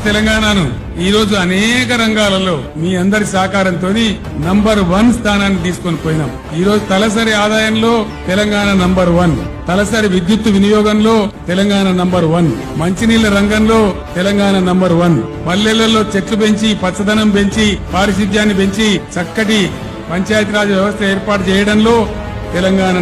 తెలంగాణను ఈ రోజు అనేక రంగాలలో మీ అందరి సహకారంతో నంబర్ 1 స్థానాన్ని తీసుకొని పోయినాం. ఈ రోజు తలసరి ఆదాయంలో తెలంగాణ నంబర్ 1, తలసరి విద్యుత్ వినియోగంలో తెలంగాణ నంబర్ 1, మంచినీళ్ల రంగంలో తెలంగాణ నంబర్ 1, పల్లెలలో చెట్లు పెంచి పచ్చదనం పెంచి పారిశుధ్యాన్ని పెంచి చక్కటి పంచాయతీరాజ్ వ్యవస్థ ఏర్పాటు చేయడంలో తెలంగాణ